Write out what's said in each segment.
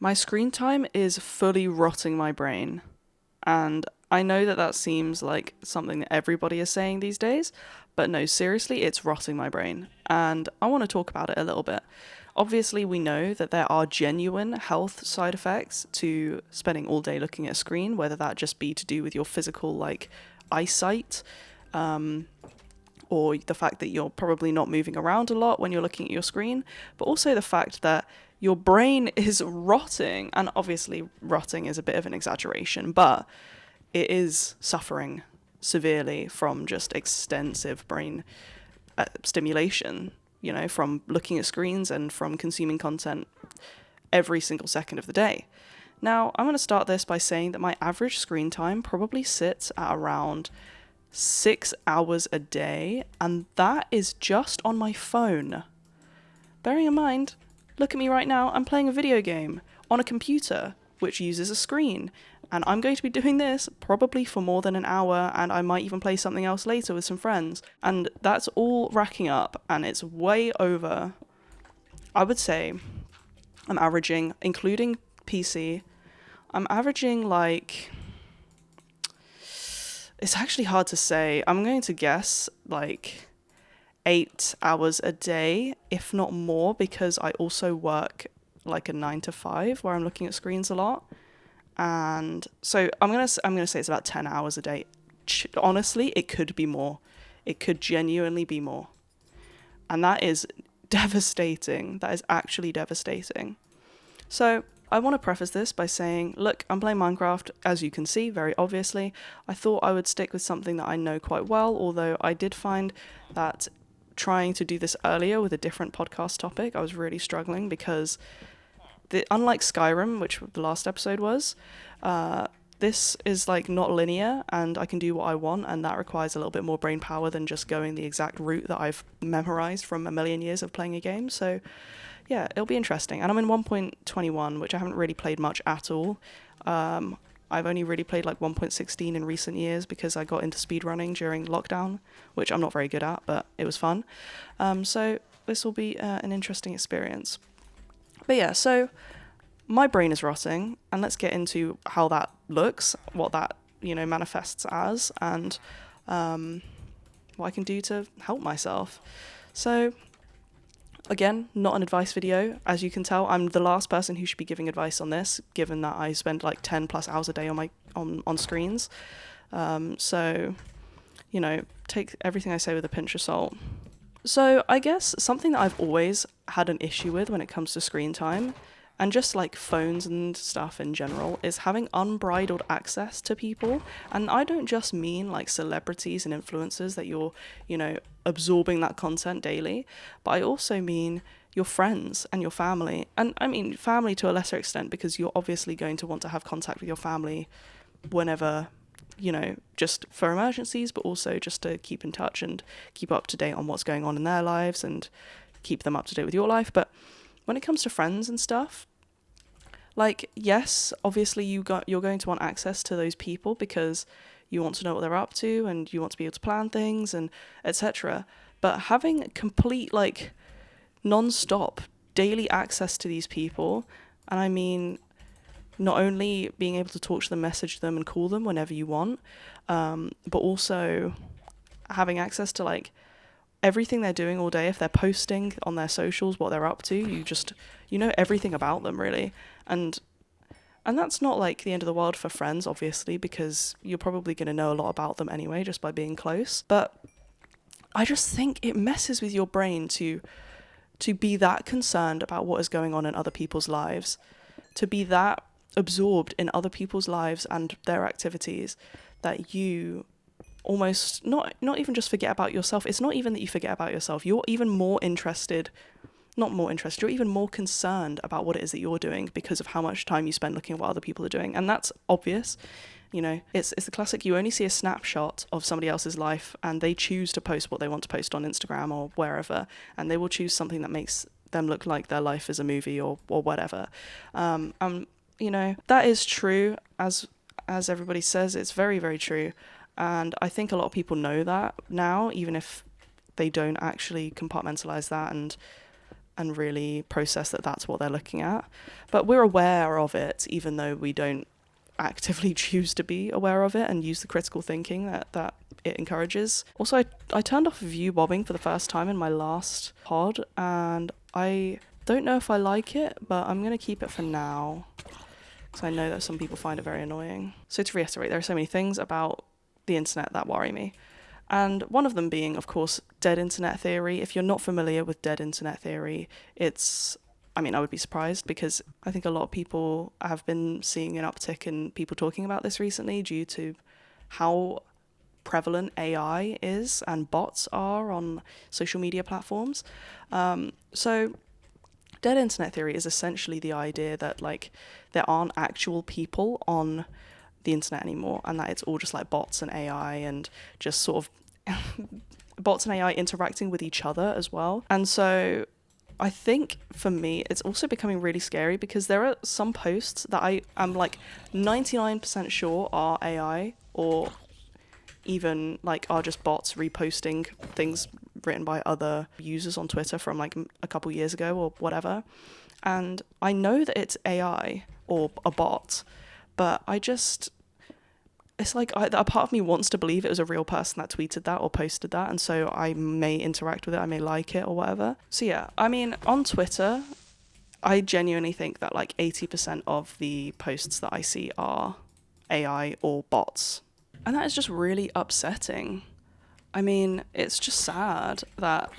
My screen time is fully rotting my brain. And I know that that seems like something that everybody is saying these days, but no, seriously, it's rotting my brain. And I want to talk about it a little bit. Obviously, we know that there are genuine health side effects to spending all day looking at a screen, whether that just be to do with your physical, like, eyesight, or the fact that you're probably not moving around a lot when you're looking at your screen, but also the fact that your brain is rotting. And obviously, rotting is a bit of an exaggeration, but it is suffering severely from just extensive brain stimulation, from looking at screens and from consuming content every single second of the day. Now, I'm going to start this by saying that my average screen time probably sits at around 6 hours a day, and that is just on my phone. Bearing in mind, look at me right now, I'm playing a video game on a computer which uses a screen, and I'm going to be doing this probably for more than an hour, and I might even play something else later with some friends, and that's all racking up, and it's way over. I would say I'm averaging, including PC, I'm averaging like, it's actually hard to say. I'm going to guess like 8 hours a day, if not more, because I also work like a 9 to 5 where I'm looking at screens a lot. And so I'm gonna say it's about 10 hours a day. Honestly, it could be more. It could genuinely be more. And that is devastating. That is actually devastating. So I want to preface this by saying, look, I'm playing Minecraft, as you can see, very obviously. I thought I would stick with something that I know quite well, although I did find that trying to do this earlier with a different podcast topic, I was really struggling because unlike Skyrim, which the last episode was, this is like not linear and I can do what I want, and that requires a little bit more brain power than just going the exact route that I've memorized from a million years of playing a game. So yeah, it'll be interesting. And I'm in 1.21, which I haven't really played much at all. I've only really played like 1.16 in recent years because I got into speedrunning during lockdown, which I'm not very good at, but it was fun. So this will be an interesting experience. But yeah, so my brain is rotting, and let's get into how that looks, what that, manifests as, and what I can do to help myself. So again, not an advice video. As you can tell, I'm the last person who should be giving advice on this, given that I spend like 10 plus hours a day on screens. So, take everything I say with a pinch of salt. So I guess something that I've always had an issue with when it comes to screen time, and just like phones and stuff in general, is having unbridled access to people. And I don't just mean like celebrities and influencers that you're, absorbing that content daily, but I also mean your friends and your family. And I mean family to a lesser extent, because you're obviously going to want to have contact with your family whenever, just for emergencies, but also just to keep in touch and keep up to date on what's going on in their lives and keep them up to date with your life. But when it comes to friends and stuff, like, yes, obviously you're going to want access to those people because you want to know what they're up to and you want to be able to plan things and etc. But having complete, like, non-stop daily access to these people, and I mean not only being able to talk to them, message them and call them whenever you want, but also having access to like everything they're doing all day. If they're posting on their socials what they're up to, you know everything about them, really. And that's not like the end of the world for friends, obviously, because you're probably going to know a lot about them anyway just by being close. But I just think it messes with your brain to be that concerned about what is going on in other people's lives, to be that absorbed in other people's lives and their activities that you almost not even just forget about yourself. It's not even that you forget about yourself. You're even more interested, not more interested, you're even more concerned about what it is that you're doing because of how much time you spend looking at what other people are doing. And that's obvious. It's the classic, you only see a snapshot of somebody else's life and they choose to post what they want to post on Instagram or wherever, and they will choose something that makes them look like their life is a movie or whatever. That is true, as everybody says. It's very, very true. And I think a lot of people know that now, even if they don't actually compartmentalize that and and really process that that's what they're looking at. But we're aware of it, even though we don't actively choose to be aware of it and use the critical thinking that it encourages. Also, I turned off view bobbing for the first time in my last pod, and I don't know if I like it, but I'm going to keep it for now, because I know that some people find it very annoying. So to reiterate, there are so many things about the internet that worry me. And one of them being, of course, dead internet theory. If you're not familiar with dead internet theory, I would be surprised, because I think a lot of people have been seeing an uptick in people talking about this recently due to how prevalent AI is and bots are on social media platforms. So dead internet theory is essentially the idea that like there aren't actual people on the internet anymore, and that it's all just like bots and AI and just sort of bots and AI interacting with each other as well. And so I think for me, it's also becoming really scary, because there are some posts that I am like 99% sure are AI, or even like are just bots reposting things written by other users on Twitter from like a couple years ago or whatever. And I know that it's AI or a bot, but it's like a part of me wants to believe it was a real person that tweeted that or posted that, and so I may interact with it, I may like it or whatever. So yeah, I mean, on Twitter, I genuinely think that like 80% of the posts that I see are AI or bots. And that is just really upsetting. I mean, it's just sad that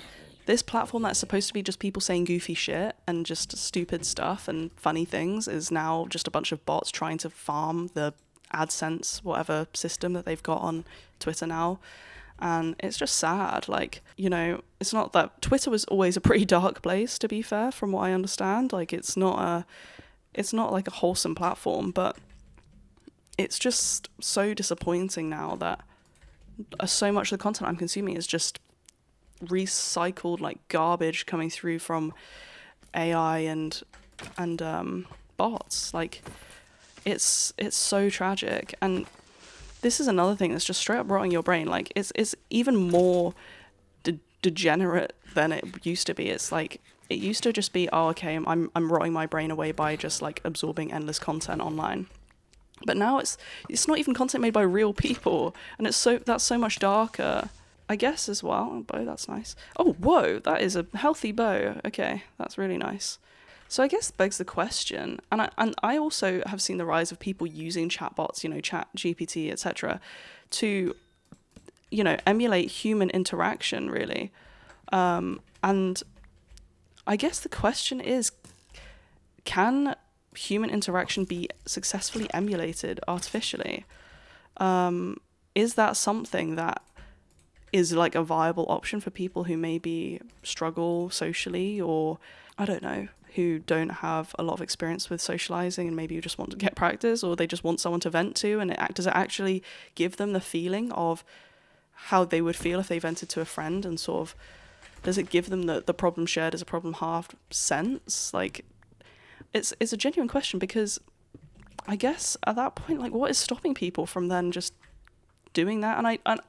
this platform that's supposed to be just people saying goofy shit and just stupid stuff and funny things is now just a bunch of bots trying to farm the AdSense, whatever system that they've got on Twitter now. And it's just sad. Like, you know, it's not that Twitter was always a pretty dark place, to be fair, from what I understand. Like, it's not like a wholesome platform, but it's just so disappointing now that so much of the content I'm consuming is just recycled like garbage coming through from AI and bots. Like, it's so tragic. And this is another thing that's just straight up rotting your brain. Like, it's even more degenerate than it used to be. It's like, it used to just be, oh, okay, I'm rotting my brain away by just like absorbing endless content online. But now it's not even content made by real people, and that's so much darker, I guess, as well. Oh, bow, that's nice. Oh, whoa, that is a healthy bow. Okay, that's really nice. So I guess begs the question, and I also have seen the rise of people using chatbots, you know, Chat GPT, etc., to, you know, emulate human interaction, really. And I guess the question is, can human interaction be successfully emulated artificially? Is that something that is like a viable option for people who maybe struggle socially, or I don't know, who don't have a lot of experience with socializing and maybe you just want to get practice, or they just want someone to vent to, and does it actually give them the feeling of how they would feel if they vented to a friend, and sort of does it give them the problem shared is a problem halved sense? Like, it's a genuine question, because I guess at that point, like, what is stopping people from then just doing that? And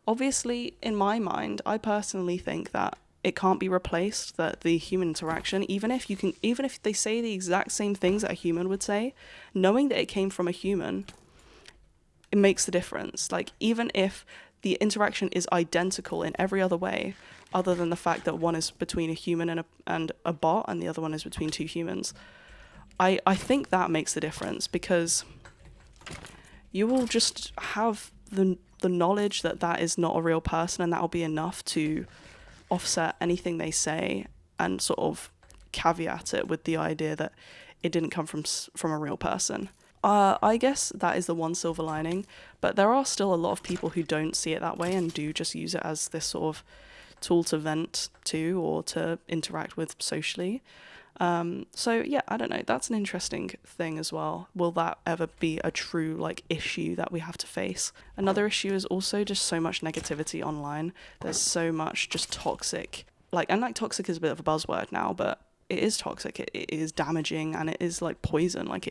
obviously, in my mind, I personally think that it can't be replaced, that the human interaction, even if they say the exact same things that a human would say, knowing that it came from a human, it makes the difference. Like, even if the interaction is identical in every other way, other than the fact that one is between a human and a bot, and the other one is between two humans, I think that makes the difference, because you will just have the knowledge that is not a real person, and that will be enough to offset anything they say and sort of caveat it with the idea that it didn't come from a real person. I guess that is the one silver lining, but there are still a lot of people who don't see it that way and do just use it as this sort of tool to vent to or to interact with socially. So yeah, I don't know. That's an interesting thing as well. Will that ever be a true like issue that we have to face? Another issue is also just so much negativity online. There's so much just toxic, and toxic is a bit of a buzzword now, but it is toxic. It is damaging, and it is like poison. Like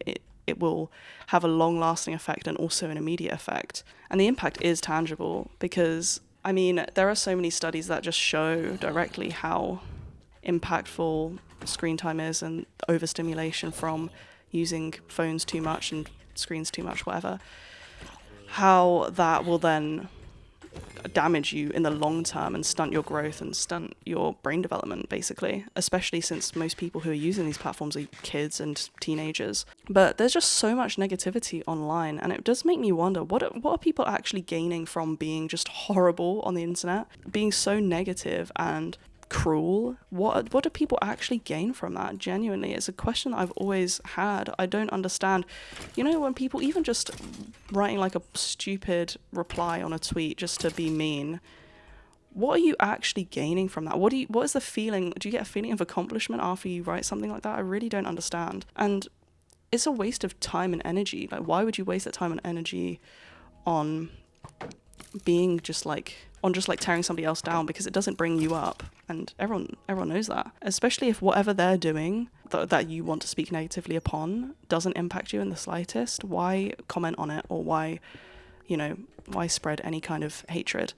it will have a long lasting effect and also an immediate effect. And the impact is tangible, because I mean, there are so many studies that just show directly how impactful screen time is and overstimulation from using phones too much and screens too much, whatever, how that will then damage you in the long term and stunt your growth and stunt your brain development, basically, especially since most people who are using these platforms are kids and teenagers. But there's just so much negativity online, and it does make me wonder, what are people actually gaining from being just horrible on the internet, being so negative and cruel? What do people actually gain from that? Genuinely, it's a question that I've always had. I don't understand, when people even just writing like a stupid reply on a tweet just to be mean, what are you actually gaining from that? What is the feeling? Do you get a feeling of accomplishment after you write something like that? I really don't understand. And it's a waste of time and energy. Like, why would you waste that time and energy on being just like tearing somebody else down, because it doesn't bring you up, and everyone knows that. Especially if whatever they're doing that you want to speak negatively upon doesn't impact you in the slightest, why comment on it, or why spread any kind of hatred?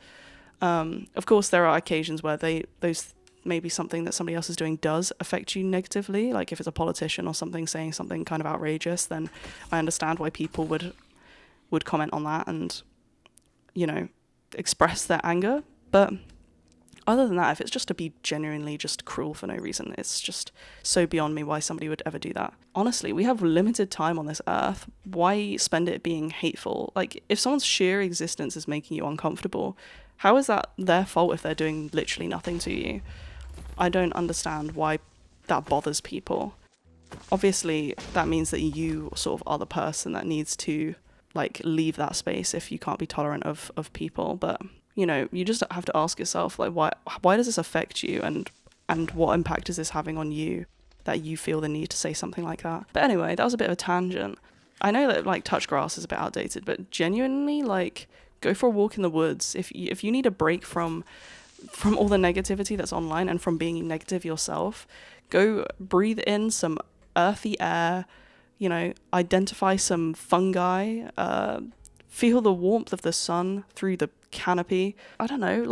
Of course, there are occasions where those maybe something that somebody else is doing does affect you negatively, like if it's a politician or something saying something kind of outrageous, then I understand why people would comment on that and express their anger. But other than that, if it's just to be genuinely just cruel for no reason, it's just so beyond me why somebody would ever do that. Honestly, we have limited time on this earth. Why spend it being hateful? Like, if someone's sheer existence is making you uncomfortable, how is that their fault if they're doing literally nothing to you? I don't understand why that bothers people. Obviously, that means that you sort of are the person that needs to leave that space if you can't be tolerant of people. But you just have to ask yourself, like, why does this affect you, and what impact is this having on you that you feel the need to say something like that? But anyway, that was a bit of a tangent. I know that touch grass is a bit outdated, but genuinely, go for a walk in the woods. If you need a break from all the negativity that's online and from being negative yourself, go breathe in some earthy air, identify some fungi, feel the warmth of the sun through the canopy. I don't know,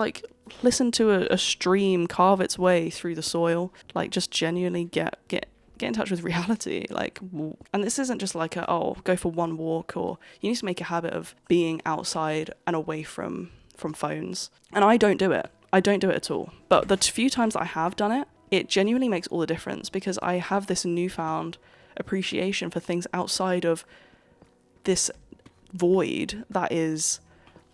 listen to a stream carve its way through the soil. Just genuinely get in touch with reality. And this isn't just go for one walk, or you need to make a habit of being outside and away from phones. And I don't do it at all. But the few times that I have done it, it genuinely makes all the difference, because I have this newfound appreciation for things outside of this void that is,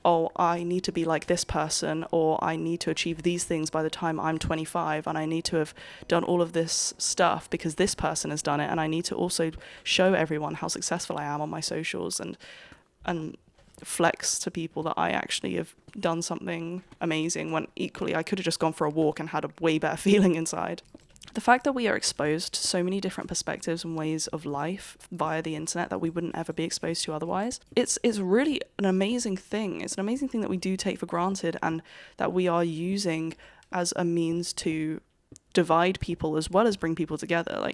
I need to be like this person, or I need to achieve these things by the time I'm 25, and I need to have done all of this stuff because this person has done it, and I need to also show everyone how successful I am on my socials, and flex to people that I actually have done something amazing, when equally I could have just gone for a walk and had a way better feeling inside. The fact that we are exposed to so many different perspectives and ways of life via the internet that we wouldn't ever be exposed to otherwise, it's really an amazing thing. It's an amazing thing that we do take for granted, and that we are using as a means to divide people as well as bring people together.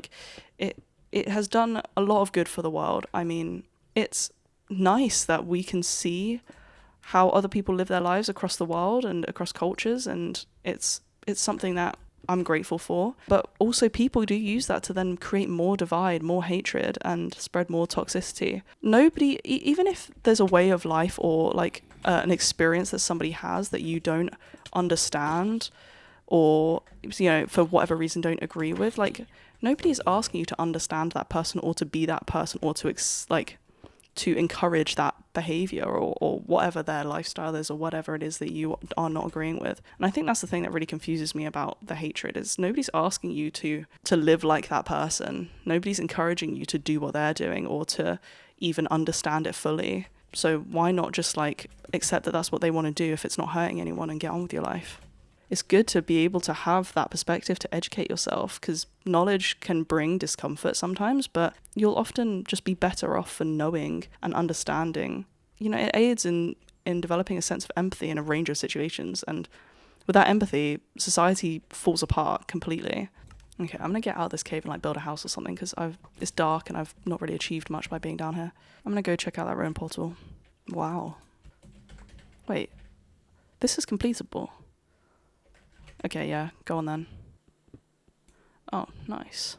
It has done a lot of good for the world. I mean, it's nice that we can see how other people live their lives across the world and across cultures, and it's something that I'm grateful for. But also, people do use that to then create more divide, more hatred, and spread more toxicity. Nobody, even if there's a way of life or an experience that somebody has that you don't understand, or for whatever reason don't agree with, nobody is asking you to understand that person or to be that person, or to encourage that behavior, or whatever their lifestyle is, or whatever it is that you are not agreeing with. And I think that's the thing that really confuses me about the hatred, is nobody's asking you to live like that person. Nobody's encouraging you to do what they're doing, or to even understand it fully. So why not just accept that that's what they want to do if it's not hurting anyone, and get on with your life? It's good to be able to have that perspective to educate yourself, because knowledge can bring discomfort sometimes, but you'll often just be better off for knowing and understanding. It aids in developing a sense of empathy in a range of situations, and with that empathy, society falls apart completely. Okay, I'm gonna get out of this cave and build a house or something, because it's dark and I've not really achieved much by being down here. I'm gonna go check out that ruin portal. Wow. Wait, this is completable. Okay, yeah, go on then. Oh, nice.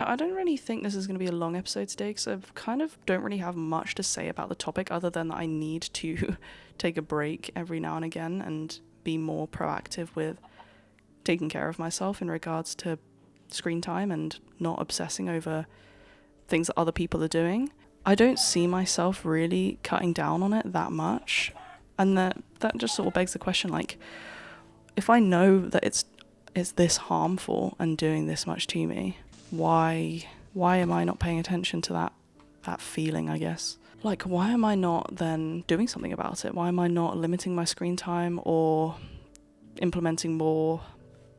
I don't really think this is going to be a long episode today because I kind of don't really have much to say about the topic other than that I need to take a break every now and again and be more proactive with taking care of myself in regards to screen time and not obsessing over things that other people are doing. I don't see myself really cutting down on it that much. And that just sort of begs the question, like, if I know that it's this harmful and doing this much to me, why am I not paying attention to that feeling, I guess? Like, why am I not then doing something about it? Why am I not limiting my screen time or implementing more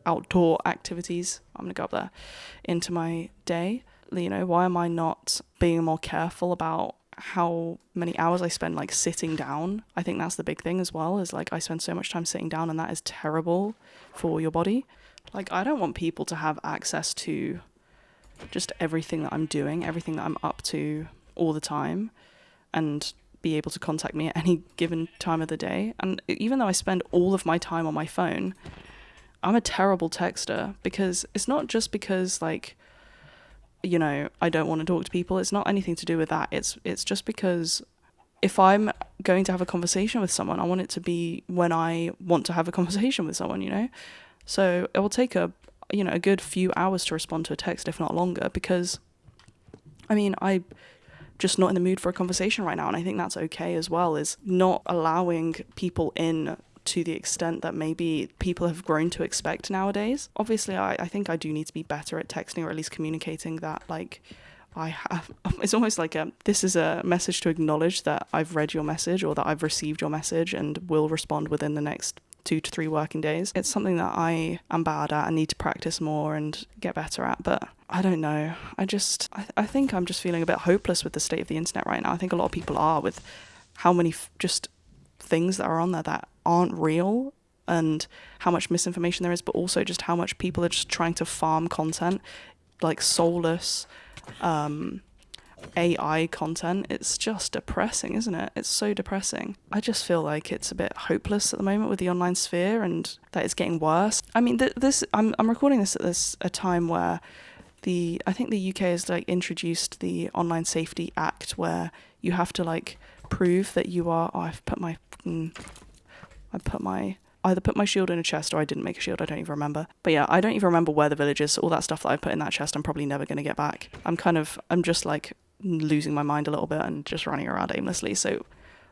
outdoor activities, I'm gonna go up there, into my day? You know, why am I not being more careful about how many hours I spend like sitting down? I think that's the big thing as well, is like I spend so much time sitting down and that is terrible for your body. Like, I don't want people to have access to just everything that I'm doing, everything that I'm up to all the time, and be able to contact me at any given time of the day. And even though I spend all of my time on my phone, I'm a terrible texter, because it's not just because, like, you know, I don't want to talk to people. It's not anything to do with that. It's just because if I'm going to have a conversation with someone, I want it to be when I want to have a conversation with someone, you know? So it will take a good few hours to respond to a text, if not longer, because, I mean, I'm just not in the mood for a conversation right now, and I think that's okay as well, is not allowing people in to the extent that maybe people have grown to expect nowadays. Obviously, I think I do need to be better at texting, or at least communicating that, like, it's almost like this is a message to acknowledge that I've read your message or that I've received your message and will respond within the next 2 to 3 working days. It's something that I am bad at and need to practice more and get better at, but I don't know. I think I'm just feeling a bit hopeless with the state of the internet right now. I think a lot of people are, with how many just things that are on there that aren't real, and how much misinformation there is, but also just how much people are just trying to farm content, like soulless AI content. It's just depressing, isn't it? It's so depressing. I just feel like it's a bit hopeless at the moment with the online sphere, and that it's getting worse. I mean, I'm recording this at a time where I think the UK has like introduced the Online Safety Act, where you have to like prove that you are. Oh, either put my shield in a chest or I didn't make a shield. I don't even remember. But yeah, I don't even remember where the village is. All that stuff that I put in that chest, I'm probably never going to get back. I'm just like losing my mind a little bit and just running around aimlessly. So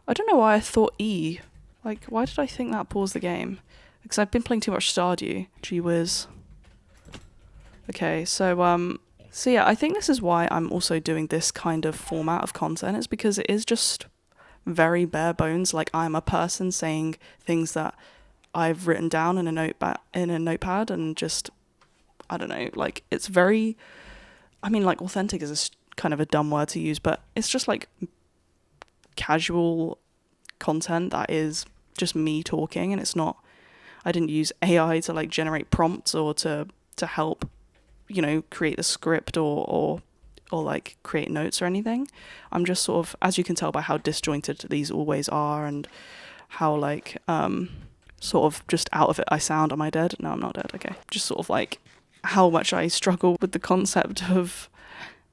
I don't know why I thought E. Like, why did I think that paused the game? Because I've been playing too much Stardew. Gee whiz. Okay, so yeah, I think this is why I'm also doing this kind of format of content. It's because it is just very bare bones. Like, I'm a person saying things that I've written down in a notepad, and just, I don't know, like, it's very, I mean, like, authentic is kind of a dumb word to use, but it's just like casual content that is just me talking, and it's not, I didn't use AI to like generate prompts or to help, you know, create the script or like create notes or anything. I'm just sort of, as you can tell by how disjointed these always are, and how like sort of just out of it I sound. Am I dead? No, I'm not dead. Okay. Just sort of like how much I struggle with the concept of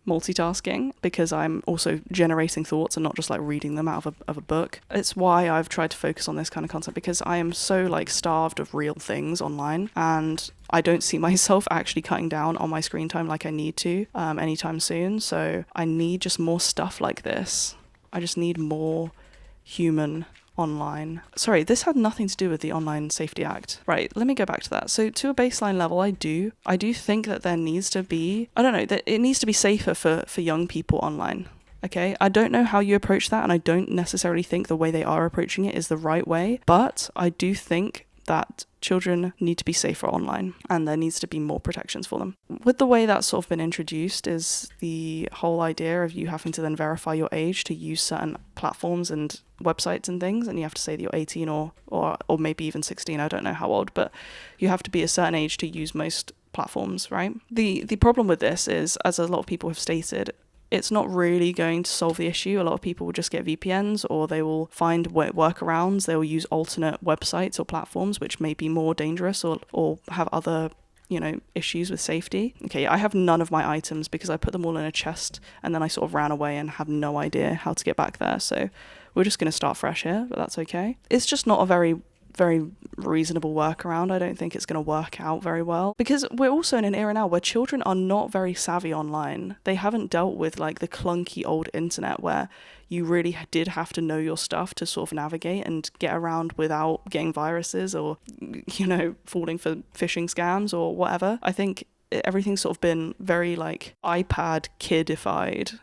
multitasking, because I'm also generating thoughts and not just like reading them out of a book. It's why I've tried to focus on this kind of content, because I am so like starved of real things online, and I don't see myself actually cutting down on my screen time like I need to anytime soon. So I need just more stuff like this. I just need more human online. Sorry, this had nothing to do with the Online Safety Act. Right, let me go back to that. So to a baseline level, I do think that there needs to be, I don't know, that it needs to be safer for young people online. Okay, I don't know how you approach that, and I don't necessarily think the way they are approaching it is the right way, but I do think that children need to be safer online, and there needs to be more protections for them. With the way that's sort of been introduced is the whole idea of you having to then verify your age to use certain platforms and websites and things, and you have to say that you're 18 or maybe even 16, I don't know how old, but you have to be a certain age to use most platforms, right? The problem with this is, as a lot of people have stated, it's not really going to solve the issue. A lot of people will just get VPNs, or they will find workarounds. They will use alternate websites or platforms which may be more dangerous or have other issues with safety. Okay, I have none of my items because I put them all in a chest and then I sort of ran away and have no idea how to get back there. So we're just going to start fresh here, but that's okay. It's just not a very reasonable workaround. I don't think it's going to work out very well, because we're also in an era now where children are not very savvy online. They haven't dealt with like the clunky old internet where you really did have to know your stuff to sort of navigate and get around without getting viruses or falling for phishing scams or whatever. I think everything's sort of been very like iPad kidified,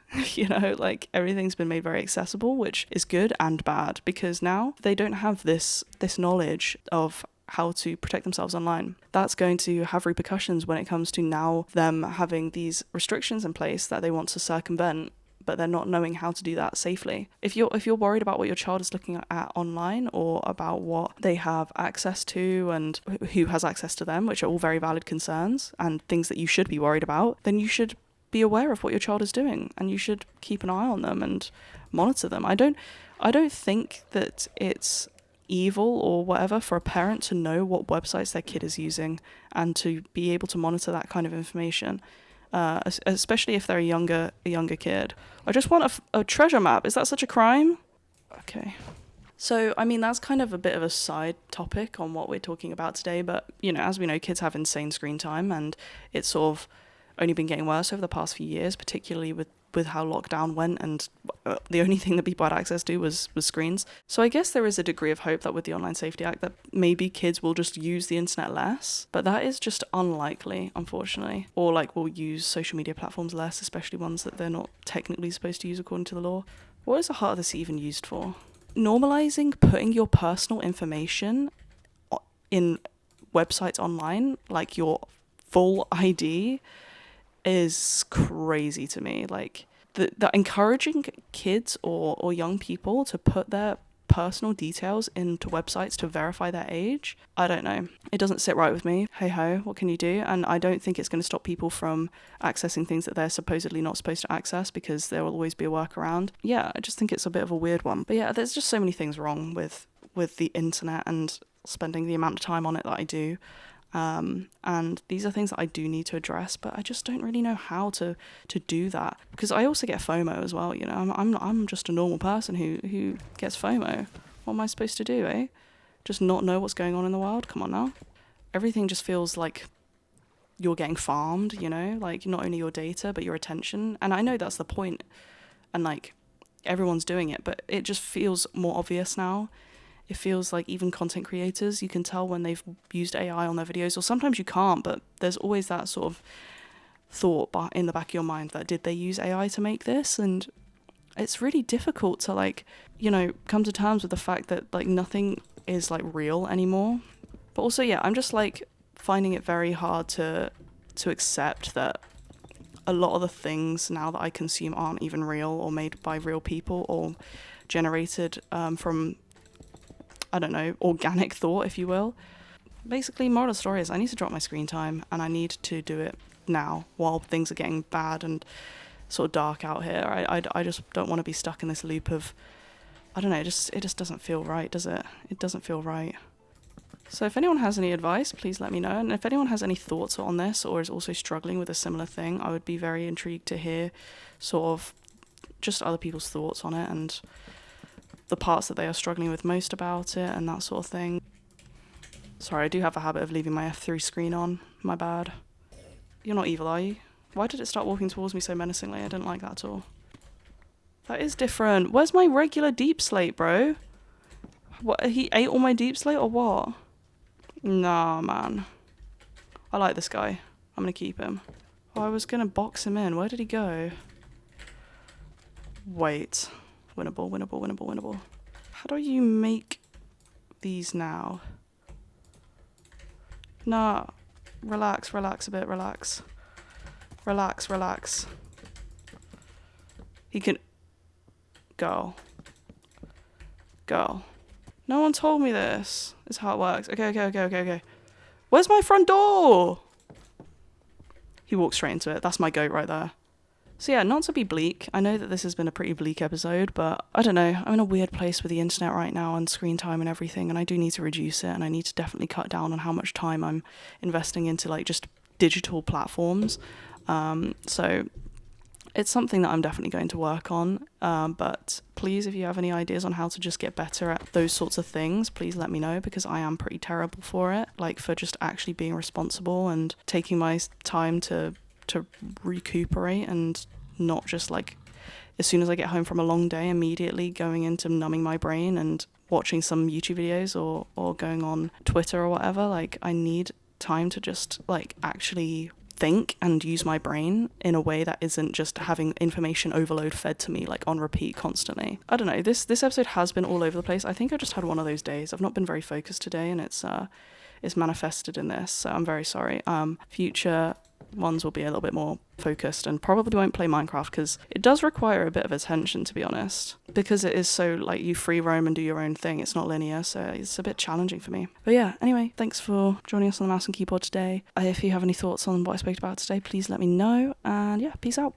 like everything's been made very accessible, which is good and bad, because now they don't have this knowledge of how to protect themselves online. That's going to have repercussions when it comes to now them having these restrictions in place that they want to circumvent, but they're not knowing how to do that safely. If you're worried about what your child is looking at online, or about what they have access to and who has access to them, which are all very valid concerns and things that you should be worried about, then you should be aware of what your child is doing and you should keep an eye on them and monitor them. I don't think that it's evil or whatever for a parent to know what websites their kid is using and to be able to monitor that kind of information. Especially if they're a younger kid. I just want a treasure map. Is that such a crime? Okay. So, I mean, that's kind of a bit of a side topic on what we're talking about today, but, as we know, kids have insane screen time, and it's sort of only been getting worse over the past few years, particularly with how lockdown went, and the only thing that people had access to was screens. So I guess there is a degree of hope that with the Online Safety Act that maybe kids will just use the internet less, but that is just unlikely, unfortunately. Or like will use social media platforms less, especially ones that they're not technically supposed to use according to the law. What is the heart of this even used for? Normalizing putting your personal information in websites online, like your full ID, is crazy to me. Like the encouraging kids or young people to put their personal details into websites to verify their age, I don't know. It doesn't sit right with me. Hey ho, what can you do? And I don't think it's going to stop people from accessing things that they're supposedly not supposed to access, because there will always be a workaround. Yeah, I just think it's a bit of a weird one. But yeah, there's just so many things wrong with the internet and spending the amount of time on it that I do. And these are things that I do need to address, but I just don't really know how to do that, because I also get FOMO as well. I'm just a normal person who gets FOMO. What am I supposed to do, eh? Just not know what's going on in the world? Come on now. Everything just feels like you're getting farmed, like not only your data but your attention. And I know that's the point, and like everyone's doing it, but it just feels more obvious now. It feels like even content creators, you can tell when they've used AI on their videos, or sometimes you can't, but there's always that sort of thought in the back of your mind that did they use AI to make this? And it's really difficult to come to terms with the fact that like nothing is like real anymore. But also, yeah, I'm just like finding it very hard to accept that a lot of the things now that I consume aren't even real or made by real people or generated from, I don't know, organic thought, if you will. Basically, moral of the story is I need to drop my screen time, and I need to do it now while things are getting bad and sort of dark out here. I just don't want to be stuck in this loop of, I don't know, it just doesn't feel right, does it? It doesn't feel right. So if anyone has any advice, please let me know. And if anyone has any thoughts on this or is also struggling with a similar thing, I would be very intrigued to hear sort of just other people's thoughts on it and the parts that they are struggling with most about it and that sort of thing. Sorry, I do have a habit of leaving my F3 screen on. My bad. You're not evil, are you? Why did it start walking towards me so menacingly? I didn't like that at all. That is different. Where's my regular deep slate, bro? What, he ate all my deep slate or what? Nah, man. I like this guy. I'm gonna keep him. Oh, I was gonna box him in. Where did he go? Wait. Winnable, winnable, winnable, winnable. How do you make these now? Nah. Relax a bit, relax. Relax. He can... Girl. No one told me this. This is how it works. Okay. Where's my front door? He walked straight into it. That's my goat right there. So yeah, not to be bleak. I know that this has been a pretty bleak episode, but I don't know. I'm in a weird place with the internet right now and screen time and everything, and I do need to reduce it, and I need to definitely cut down on how much time I'm investing into like just digital platforms. So it's something that I'm definitely going to work on. But please, if you have any ideas on how to just get better at those sorts of things, please let me know, because I am pretty terrible for it. Like, for just actually being responsible and taking my time to recuperate, and not just like as soon as I get home from a long day immediately going into numbing my brain and watching some YouTube videos or going on Twitter or whatever. Like, I need time to just like actually think and use my brain in a way that isn't just having information overload fed to me like on repeat constantly. I don't know, this episode has been all over the place. I think I just had one of those days. I've not been very focused today, and it's manifested in this, so I'm very sorry. Future ones will be a little bit more focused, and probably won't play Minecraft because it does require a bit of attention, to be honest, because it is so like you free roam and do your own thing. It's not linear, so it's a bit challenging for me. But yeah, anyway, thanks for joining us on the Mouse and Keyboard today. If you have any thoughts on what I spoke about today, please let me know, and yeah, peace out.